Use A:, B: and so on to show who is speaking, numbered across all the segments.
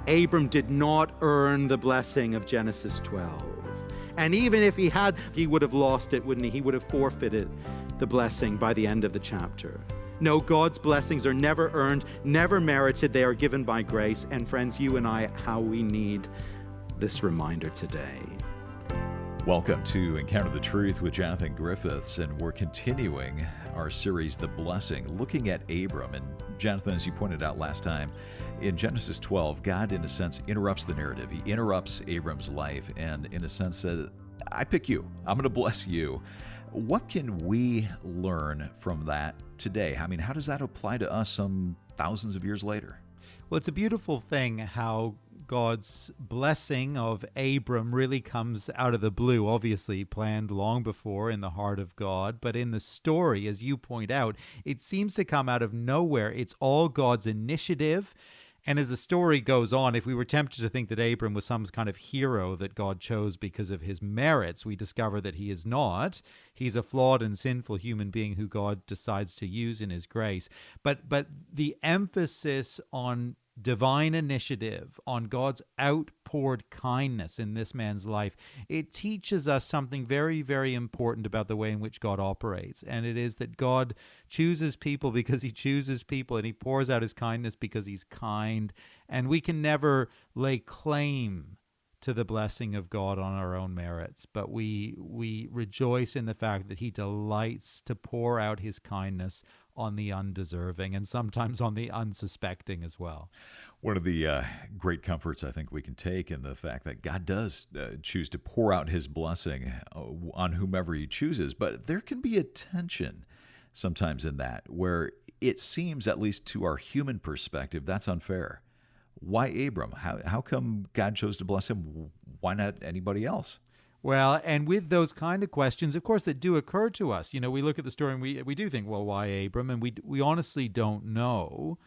A: Abram did not earn the blessing of Genesis 12. And even if he had, he would have lost it, wouldn't he? He would have forfeited the blessing by the end of the chapter. No, God's blessings are never earned, never merited. They are given by grace. And friends, you and I, how we need this reminder today.
B: Welcome to Encounter the Truth with Jonathan Griffiths, and we're continuing our series, The Blessing, looking at Abram. And Jonathan, as you pointed out last time, in Genesis 12, God, in a sense, interrupts the narrative. He interrupts Abram's life and, in a sense, says, I pick you. I'm going to bless you. What can we learn from that today? I mean, how does that apply to us some thousands of years later?
C: Well, it's a beautiful thing how God's blessing of Abram really comes out of the blue, obviously planned long before in the heart of God. But in the story, as you point out, it seems to come out of nowhere. It's all God's initiative. And as the story goes on, if we were tempted to think that Abram was some kind of hero that God chose because of his merits, we discover that he is not. He's a flawed and sinful human being who God decides to use in his grace. But the emphasis on divine initiative, on God's outpoured kindness in this man's life, it teaches us something very, very important about the way in which God operates. And it is that God chooses people because he chooses people, and he pours out his kindness because he's kind. And we can never lay claim to the blessing of God on our own merits, but we rejoice in the fact that he delights to pour out his kindness on the undeserving and sometimes on the unsuspecting as well.
B: One of the great comforts I think we can take in the fact that God does choose to pour out his blessing on whomever he chooses, but there can be a tension sometimes in that where it seems, at least to our human perspective, that's unfair. Why Abram? How come God chose to bless him? Why not anybody else?
C: Well, and with those kind of questions, of course, that do occur to us. You know, we look at the story and we do think, well, why Abram? And we honestly don't know.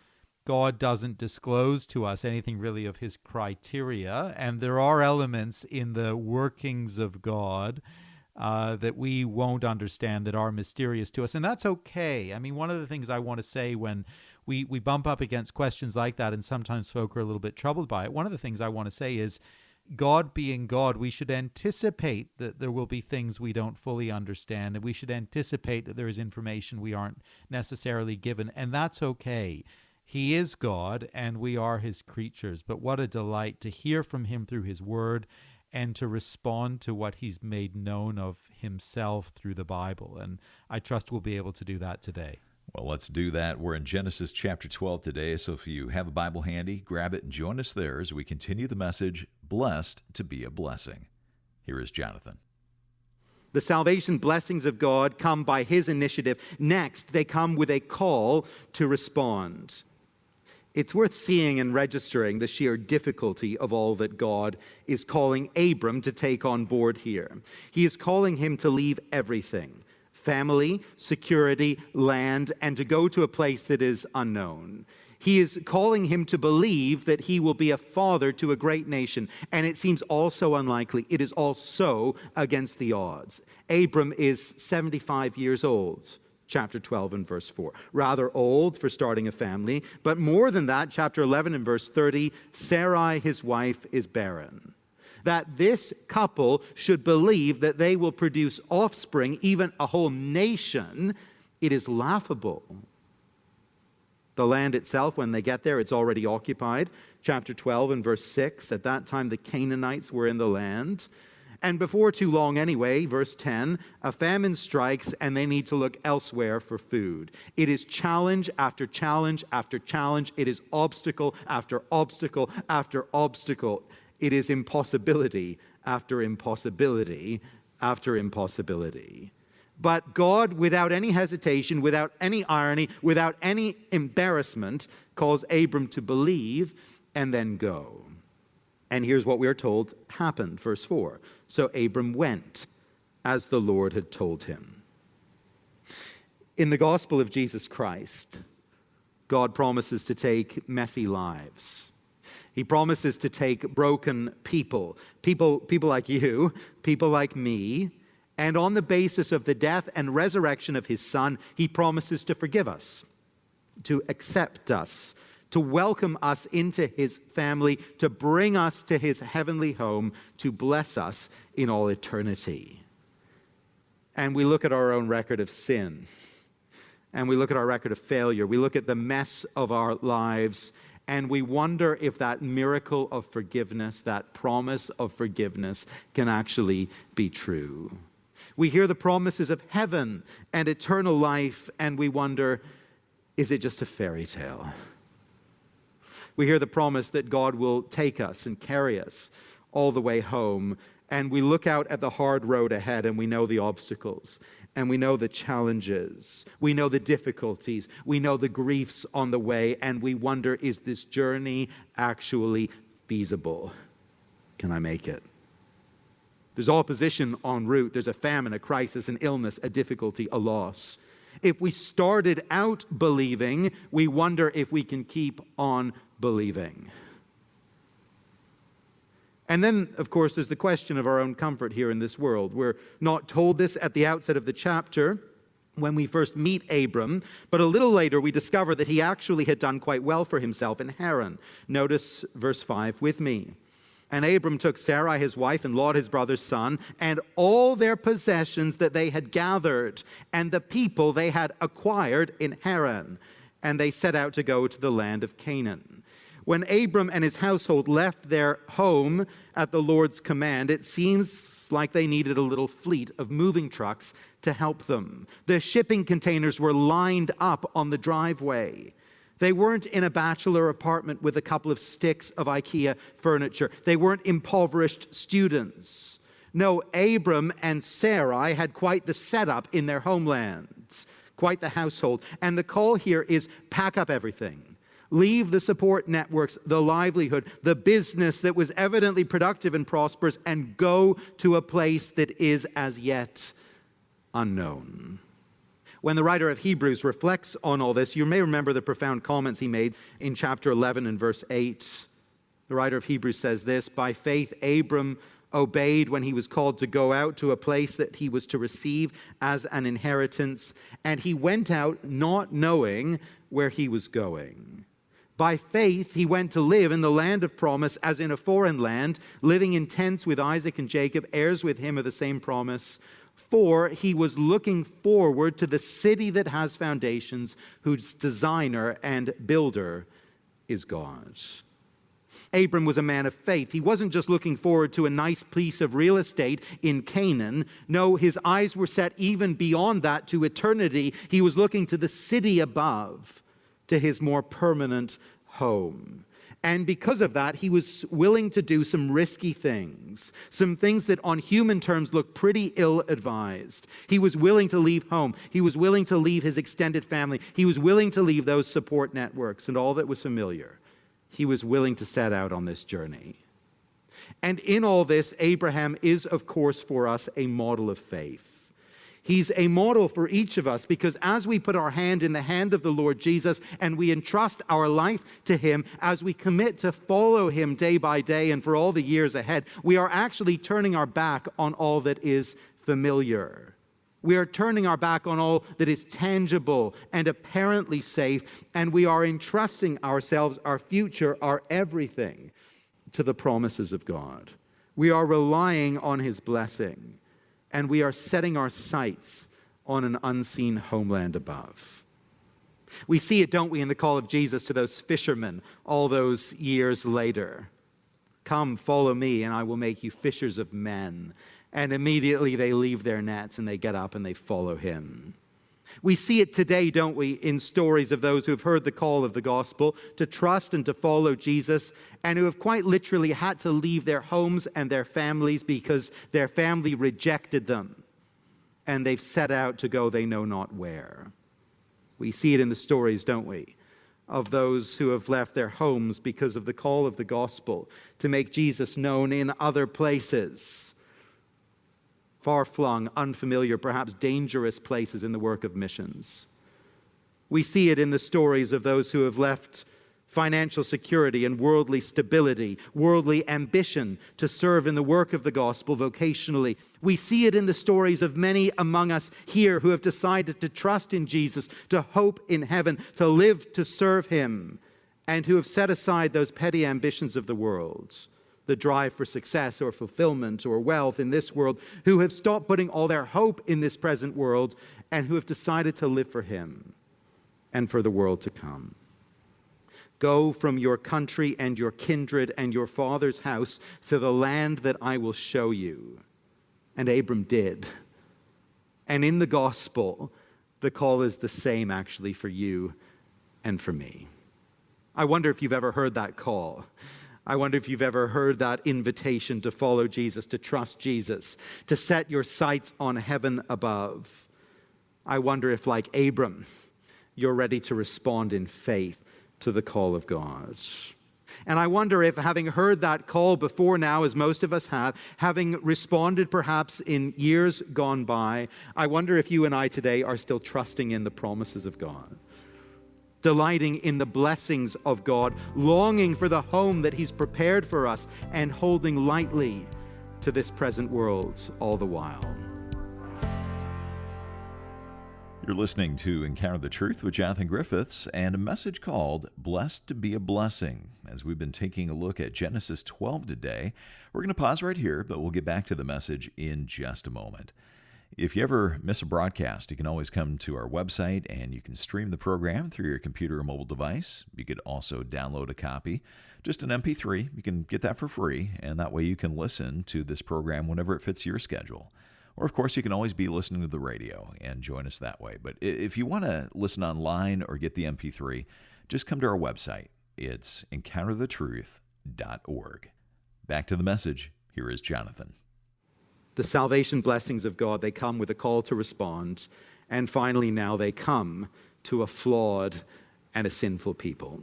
C: God doesn't disclose to us anything really of his criteria. And there are elements in the workings of God that we won't understand, that are mysterious to us. And that's okay. I mean, one of the things I want to say when we bump up against questions like that, and sometimes folk are a little bit troubled by it, one of the things I want to say is, God being God, we should anticipate that there will be things we don't fully understand, and we should anticipate that there is information we aren't necessarily given, and that's okay. He is God, and we are his creatures, but what a delight to hear from him through his word and to respond to what he's made known of himself through the Bible, and I trust we'll be able to do that today.
B: Well, let's do that. We're in Genesis chapter 12 today, so if you have a Bible handy, grab it and join us there as we continue the message, Blessed to be a Blessing. Here is Jonathan.
A: The salvation blessings of God come by his initiative. Next, they come with a call to respond. It's worth seeing and registering the sheer difficulty of all that God is calling Abram to take on board here. He is calling him to leave everything: family, security, land, and to go to a place that is unknown. He is calling him to believe that he will be a father to a great nation, and it seems all so unlikely. It is all so against the odds. Abram is 75 years old, chapter 12 and verse 4. Rather old for starting a family, but more than that, chapter 11 and verse 30, Sarai, his wife, is barren. That this couple should believe that they will produce offspring, even a whole nation, it is laughable. The land itself, when they get there, it's already occupied. Chapter 12 and verse 6, at that time the Canaanites were in the land. And before too long anyway, verse 10, a famine strikes and they need to look elsewhere for food. It is challenge after challenge after challenge. It is obstacle after obstacle after obstacle. It is impossibility after impossibility after impossibility. But God, without any hesitation, without any irony, without any embarrassment, calls Abram to believe and then go. And here's what we are told happened, verse 4. So Abram went as the Lord had told him. In the gospel of Jesus Christ, God promises to take messy lives. He promises to take broken people like you, people like me, and on the basis of the death and resurrection of his Son, he promises to forgive us, to accept us, to welcome us into his family, to bring us to his heavenly home, to bless us in all eternity. And we look at our own record of sin, and we look at our record of failure. We look at the mess of our lives, and we wonder if that miracle of forgiveness, that promise of forgiveness, can actually be true. We hear the promises of heaven and eternal life, and we wonder, is it just a fairy tale? We hear the promise that God will take us and carry us all the way home, and we look out at the hard road ahead, and we know the obstacles, and we know the challenges, we know the difficulties, we know the griefs on the way, and we wonder, is this journey actually feasible? Can I make it? There's opposition en route. There's a famine, a crisis, an illness, a difficulty, a loss. If we started out believing, we wonder if we can keep on believing. And then, of course, there's the question of our own comfort here in this world. We're not told this at the outset of the chapter when we first meet Abram, but a little later we discover that he actually had done quite well for himself in Haran. Notice verse 5 with me. And Abram took Sarai his wife and Lot his brother's son and all their possessions that they had gathered and the people they had acquired in Haran, and they set out to go to the land of Canaan. When Abram and his household left their home at the Lord's command, it seems like they needed a little fleet of moving trucks to help them. The shipping containers were lined up on the driveway. They weren't in a bachelor apartment with a couple of sticks of IKEA furniture. They weren't impoverished students. No, Abram and Sarai had quite the setup in their homelands, quite the household. And the call here is pack up everything. Leave the support networks, the livelihood, the business that was evidently productive and prosperous, and go to a place that is as yet unknown. When the writer of Hebrews reflects on all this, you may remember the profound comments he made in chapter 11 and verse 8. The writer of Hebrews says this, "By faith Abram obeyed when he was called to go out to a place that he was to receive as an inheritance, and he went out not knowing where he was going. By faith, he went to live in the land of promise as in a foreign land, living in tents with Isaac and Jacob, heirs with him of the same promise. For he was looking forward to the city that has foundations, whose designer and builder is God." Abram was a man of faith. He wasn't just looking forward to a nice piece of real estate in Canaan. No, his eyes were set even beyond that to eternity. He was looking to the city above, to his more permanent home. And because of that, he was willing to do some risky things, some things that on human terms look pretty ill-advised. He was willing to leave home. He was willing to leave his extended family. He was willing to leave those support networks and all that was familiar. He was willing to set out on this journey. And in all this, Abraham is, of course, for us a model of faith. He's a model for each of us because as we put our hand in the hand of the Lord Jesus and we entrust our life to him, as we commit to follow him day by day and for all the years ahead, we are actually turning our back on all that is familiar. We are turning our back on all that is tangible and apparently safe, and we are entrusting ourselves, our future, our everything, to the promises of God. We are relying on his blessing. And we are setting our sights on an unseen homeland above. We see it, don't we, in the call of Jesus to those fishermen all those years later. "Come, follow me, and I will make you fishers of men." And immediately they leave their nets and they get up and they follow him. We see it today, don't we, in stories of those who have heard the call of the gospel to trust and to follow Jesus and who have quite literally had to leave their homes and their families because their family rejected them and they've set out to go they know not where. We see it in the stories, don't we, of those who have left their homes because of the call of the gospel to make Jesus known in other places. Far-flung, unfamiliar, perhaps dangerous places in the work of missions. We see it in the stories of those who have left financial security and worldly stability, worldly ambition to serve in the work of the gospel vocationally. We see it in the stories of many among us here who have decided to trust in Jesus, to hope in heaven, to live to serve him, and who have set aside those petty ambitions of the world, the drive for success or fulfillment or wealth in this world, who have stopped putting all their hope in this present world, and who have decided to live for him and for the world to come. Go from your country and your kindred and your father's house to the land that I will show you. And Abram did. And in the gospel, the call is the same actually for you and for me. I wonder if you've ever heard that call. I wonder if you've ever heard that invitation to follow Jesus, to trust Jesus, to set your sights on heaven above. I wonder if, like Abram, you're ready to respond in faith to the call of God. And I wonder if, having heard that call before now, as most of us have, having responded perhaps in years gone by, I wonder if you and I today are still trusting in the promises of God, delighting in the blessings of God, longing for the home that he's prepared for us, and holding lightly to this present world all the while.
B: You're listening to Encounter the Truth with Jonathan Griffiths and a message called Blessed to be a Blessing. As we've been taking a look at Genesis 12 today, we're going to pause right here, but we'll get back to the message in just a moment. If you ever miss a broadcast, you can always come to our website and you can stream the program through your computer or mobile device. You could also download a copy, just an MP3. You can get that for free, and that way you can listen to this program whenever it fits your schedule. Or, of course, you can always be listening to the radio and join us that way. But if you want to listen online or get the MP3, just come to our website. It's encounterthetruth.org. Back to the message. Here is Jonathan.
A: The salvation blessings of God, they come with a call to respond. And finally, now they come to a flawed and a sinful people.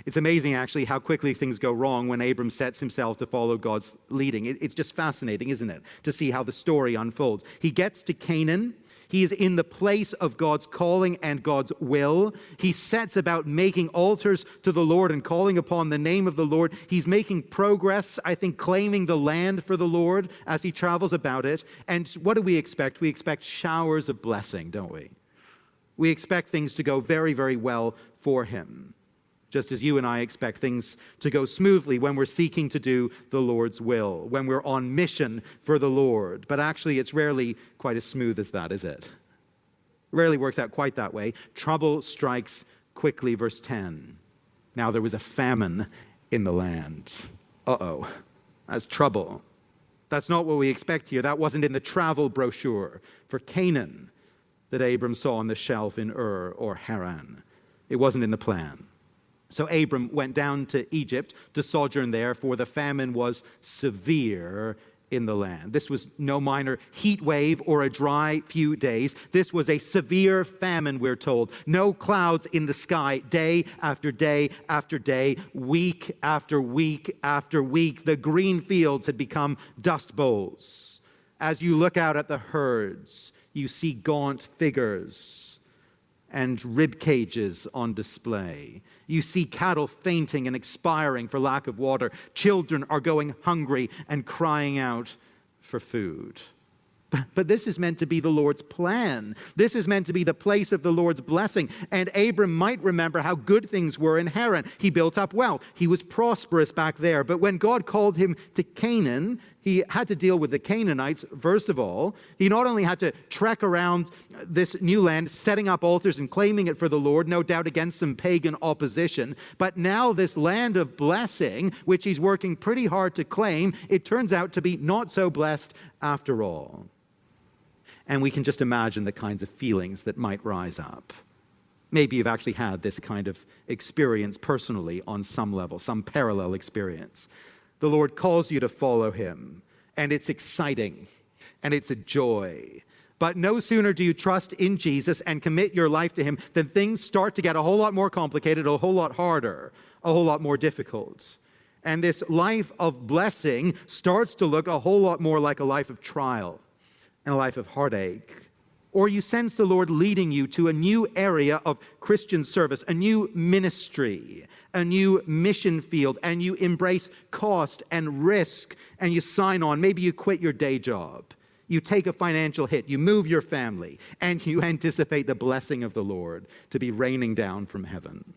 A: It's amazing, actually, how quickly things go wrong when Abram sets himself to follow God's leading. It's just fascinating, isn't it, to see how the story unfolds. He gets to Canaan. He is in the place of God's calling and God's will. He sets about making altars to the Lord and calling upon the name of the Lord. He's making progress, I think, claiming the land for the Lord as he travels about it. And what do we expect? We expect showers of blessing, don't we? We expect things to go very, very well for him, just as you and I expect things to go smoothly when we're seeking to do the Lord's will, when we're on mission for the Lord. But actually, it's rarely quite as smooth as that, is it? It rarely works out quite that way. Trouble strikes quickly, verse 10. Now there was a famine in the land. Uh-oh, that's trouble. That's not what we expect here. That wasn't in the travel brochure for Canaan that Abram saw on the shelf in Ur or Haran. It wasn't in the plan. So Abram went down to Egypt to sojourn there, for the famine was severe in the land. This was no minor heat wave or a dry few days. This was a severe famine, we're told. No clouds in the sky, day after day after day, week after week after week. The green fields had become dust bowls. As you look out at the herds, you see gaunt figures and rib cages on display. You see cattle fainting and expiring for lack of water. Children are going hungry and crying out for food. But this is meant to be the Lord's plan. This is meant to be the place of the Lord's blessing. And Abram might remember how good things were in Haran. He built up wealth. He was prosperous back there. But when God called him to Canaan, he had to deal with the Canaanites, first of all. He not only had to trek around this new land, setting up altars and claiming it for the Lord, no doubt against some pagan opposition, but now this land of blessing, which he's working pretty hard to claim, it turns out to be not so blessed after all. And we can just imagine the kinds of feelings that might rise up. Maybe you've actually had this kind of experience personally on some level, some parallel experience. The Lord calls you to follow him, and it's exciting, and it's a joy. But no sooner do you trust in Jesus and commit your life to him than things start to get a whole lot more complicated, a whole lot harder, a whole lot more difficult. And this life of blessing starts to look a whole lot more like a life of trial and a life of heartache. Or you sense the Lord leading you to a new area of Christian service, a new ministry, a new mission field, and you embrace cost and risk, and you sign on. Maybe you quit your day job. You take a financial hit. You move your family, and you anticipate the blessing of the Lord to be raining down from heaven.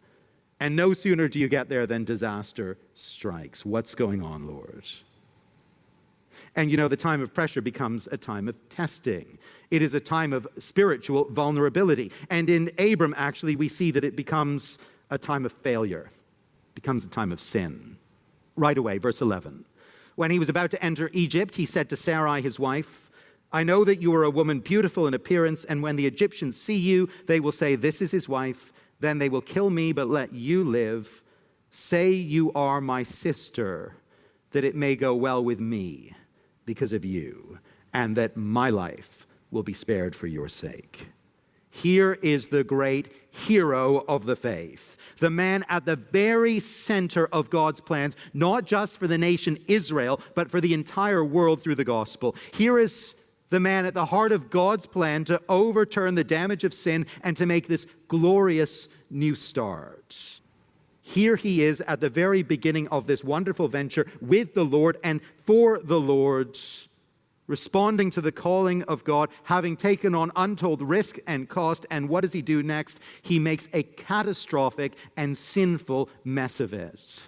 A: And no sooner do you get there than disaster strikes. What's going on, Lord? And the time of pressure becomes a time of testing. It is a time of spiritual vulnerability. And in Abram, actually, we see that it becomes a time of failure, becomes a time of sin. Right away, verse 11. When he was about to enter Egypt, he said to Sarai, his wife, I know that you are a woman beautiful in appearance, and when the Egyptians see you, they will say, this is his wife. Then they will kill me, but let you live. Say you are my sister, that it may go well with me because of you, and that my life will be spared for your sake. Here is the great hero of the faith, the man at the very center of God's plans, not just for the nation Israel, but for the entire world through the gospel. Here is the man at the heart of God's plan to overturn the damage of sin and to make this glorious new start. Here he is at the very beginning of this wonderful venture with the Lord and for the Lord, responding to the calling of God, having taken on untold risk and cost. And what does he do next? He makes a catastrophic and sinful mess of it.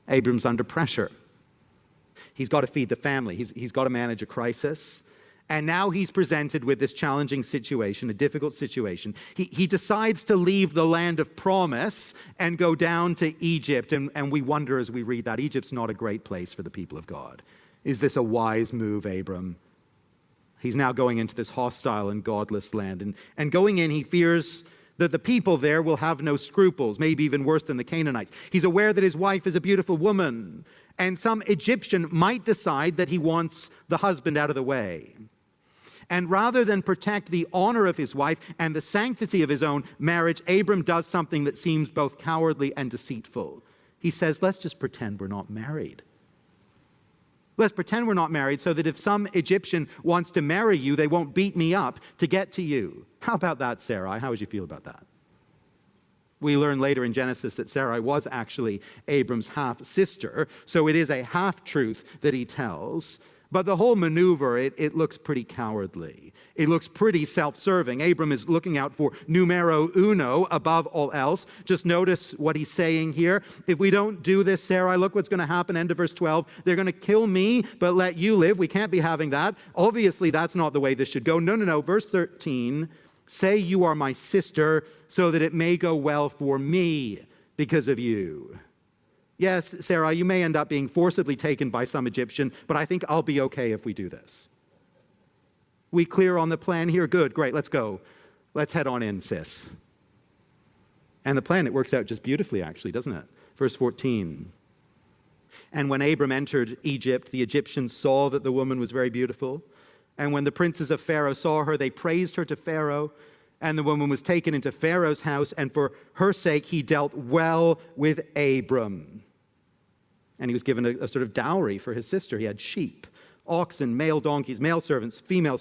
A: Abram's under pressure. He's got to feed the family. He's got to manage a crisis. And now he's presented with this challenging situation, a difficult situation. He decides to leave the land of promise and go down to Egypt. And we wonder as we read that, Egypt's not a great place for the people of God. Is this a wise move, Abram? He's now going into this hostile and godless land. And going in, he fears that the people there will have no scruples, maybe even worse than the Canaanites. He's aware that his wife is a beautiful woman, and some Egyptian might decide that he wants the husband out of the way. And rather than protect the honor of his wife and the sanctity of his own marriage, Abram does something that seems both cowardly and deceitful. He says, let's just pretend we're not married. Let's pretend we're not married so that if some Egyptian wants to marry you, they won't beat me up to get to you. How about that, Sarai? How would you feel about that? We learn later in Genesis that Sarai was actually Abram's half-sister, so it is a half-truth that he tells. But the whole maneuver, it looks pretty cowardly. It looks pretty self-serving. Abram is looking out for numero uno above all else. Just notice what he's saying here. If we don't do this, Sarai, look what's going to happen. End of verse 12. They're going to kill me, but let you live. We can't be having that. Obviously, that's not the way this should go. No. Verse 13. Say you are my sister so that it may go well for me because of you. Yes, Sarah, you may end up being forcibly taken by some Egyptian, but I think I'll be okay if we do this. We clear on the plan here? Good, great, let's go. Let's head on in, sis. And the plan, it works out just beautifully, actually, doesn't it? Verse 14. And when Abram entered Egypt, the Egyptians saw that the woman was very beautiful. And when the princes of Pharaoh saw her, they praised her to Pharaoh. And the woman was taken into Pharaoh's house, and for her sake he dealt well with Abram. And he was given a sort of dowry for his sister. He had sheep, oxen, male donkeys, male servants, female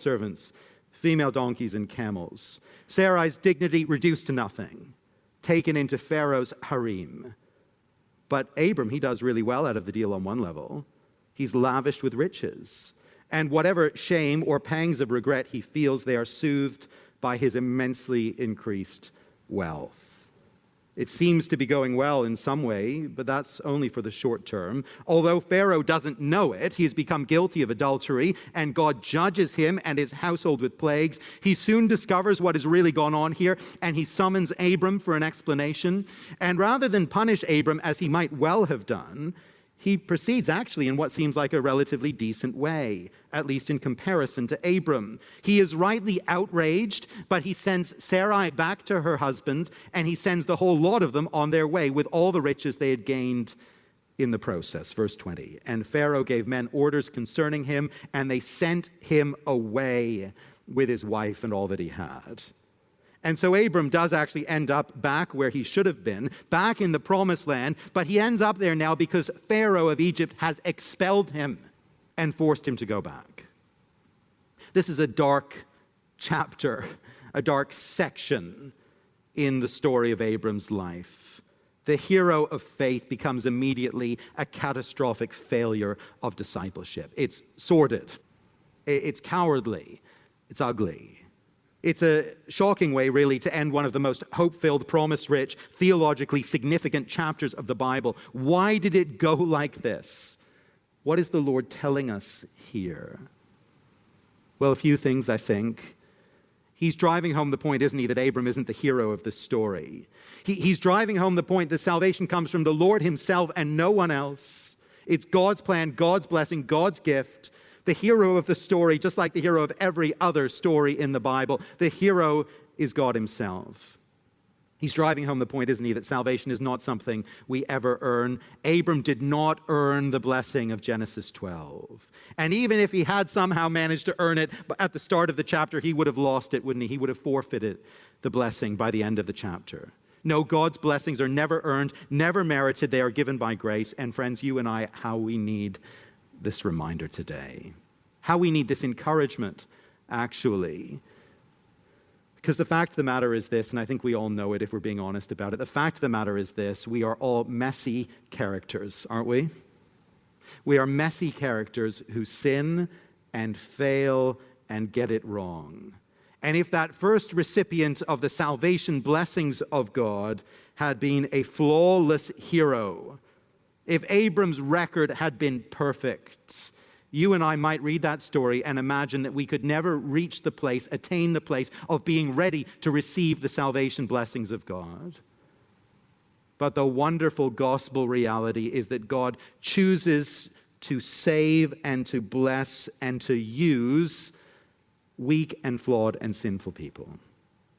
A: donkeys, and camels. Sarai's dignity reduced to nothing, taken into Pharaoh's harem. But Abram, he does really well out of the deal on one level. He's lavished with riches. And whatever shame or pangs of regret he feels, they are soothed by his immensely increased wealth. It seems to be going well in some way, but that's only for the short term. Although Pharaoh doesn't know it, he has become guilty of adultery, and God judges him and his household with plagues. He soon discovers what has really gone on here, and he summons Abram for an explanation. And rather than punish Abram, as he might well have done, he proceeds actually in what seems like a relatively decent way, at least in comparison to Abram. He is rightly outraged, but he sends Sarai back to her husband, and he sends the whole lot of them on their way with all the riches they had gained in the process. Verse 20, and Pharaoh gave men orders concerning him, and they sent him away with his wife and all that he had. And so Abram does actually end up back where he should have been, back in the promised land, but he ends up there now because Pharaoh of Egypt has expelled him and forced him to go back. This is a dark chapter, a dark section in the story of Abram's life. The hero of faith becomes immediately a catastrophic failure of discipleship. It's sordid, it's cowardly, it's ugly. It's a shocking way, really, to end one of the most hope-filled, promise-rich, theologically significant chapters of the Bible. Why did it go like this? What is the Lord telling us here? Well, a few things, I think. He's driving home the point, isn't he, that Abram isn't the hero of this story. He's driving home the point that salvation comes from the Lord himself and no one else. It's God's plan, God's blessing, God's gift. The hero of the story, just like the hero of every other story in the Bible, the hero is God himself. He's driving home the point, isn't he, that salvation is not something we ever earn. Abram did not earn the blessing of Genesis 12. And even if he had somehow managed to earn it at the start of the chapter, he would have lost it, wouldn't he? He would have forfeited the blessing by the end of the chapter. No, God's blessings are never earned, never merited. They are given by grace. And friends, you and I, how we need this reminder today. How we need this encouragement, actually. Because the fact of the matter is this, and I think we all know it if we're being honest about it. The fact of the matter is this: we are all messy characters, aren't we? We are messy characters who sin and fail and get it wrong. And if that first recipient of the salvation blessings of God had been a flawless hero, if Abram's record had been perfect, you and I might read that story and imagine that we could never reach the place, attain the place of being ready to receive the salvation blessings of God. But the wonderful gospel reality is that God chooses to save and to bless and to use weak and flawed and sinful people.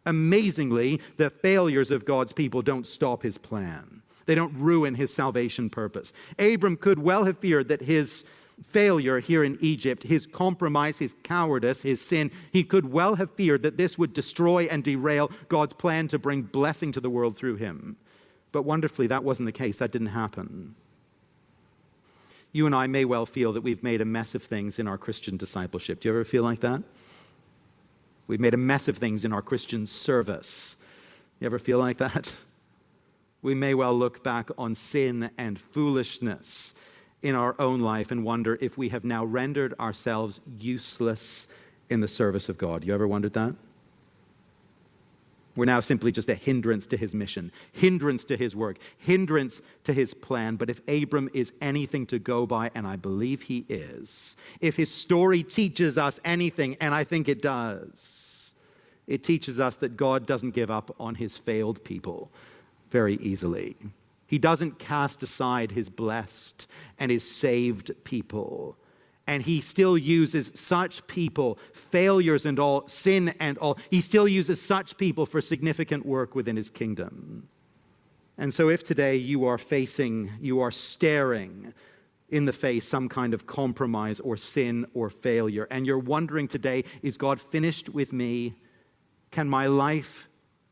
A: Amazingly, the failures of God's people don't stop his plan. They don't ruin his salvation purpose. Abram could well have feared that his failure here in Egypt, his compromise, his cowardice, his sin, he could well have feared that this would destroy and derail God's plan to bring blessing to the world through him. But wonderfully, that wasn't the case. That didn't happen. You and I may well feel that we've made a mess of things in our Christian discipleship. Do you ever feel like that? We've made a mess of things in our Christian service. You ever feel like that? We may well look back on sin and foolishness in our own life and wonder if we have now rendered ourselves useless in the service of God. You ever wondered that? We're now simply just a hindrance to his mission, hindrance to his work, hindrance to his plan. But if Abram is anything to go by, and I believe he is, if his story teaches us anything, and I think it does, it teaches us that God doesn't give up on his failed people very easily. He doesn't cast aside his blessed and his saved people. And he still uses such people, failures and all, sin and all, he still uses such people for significant work within his kingdom. And so if today you are staring in the face some kind of compromise or sin or failure, and you're wondering today, is God finished with me? Can my life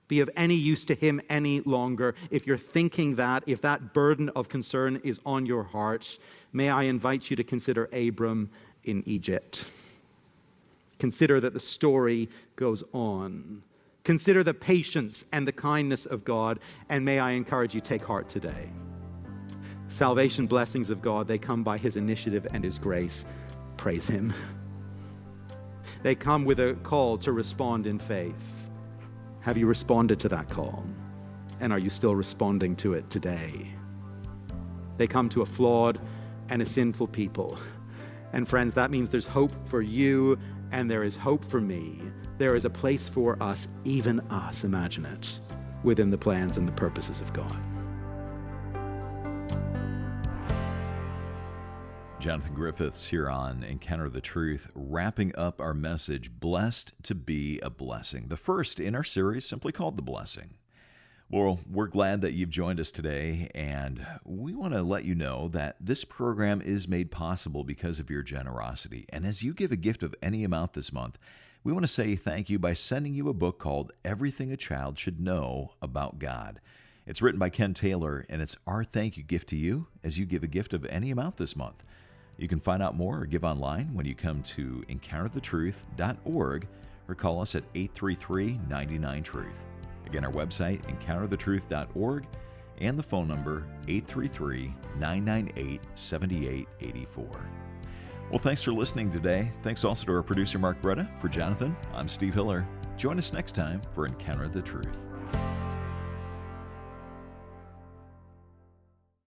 A: be of any use to him any longer? If you're thinking that, if that burden of concern is on your heart, may I invite you to consider Abram in Egypt. Consider that the story goes on. Consider the patience and the kindness of God, and may I encourage you, take heart today. Salvation blessings of God, they come by his initiative and his grace. Praise him. They come with a call to respond in faith. Have you responded to that call? And are you still responding to it today? They come to a flawed and a sinful people. And friends, that means there's hope for you and there is hope for me. There is a place for us, even us, imagine it, within the plans and the purposes of God.
B: Jonathan Griffiths here on Encounter the Truth, wrapping up our message, Blessed to be a Blessing, the first in our series simply called The Blessing. Well, we're glad that you've joined us today, and we want to let you know that this program is made possible because of your generosity. And as you give a gift of any amount this month, we want to say thank you by sending you a book called Everything a Child Should Know About God. It's written by Ken Taylor, and it's our thank you gift to you as you give a gift of any amount this month. You can find out more or give online when you come to encounterthetruth.org or call us at 833-99-TRUTH. Again, our website, encounterthetruth.org, and the phone number, 833-998-7884. Well, thanks for listening today. Thanks also to our producer, Mark Bretta. For Jonathan, I'm Steve Hiller. Join us next time for Encounter the Truth.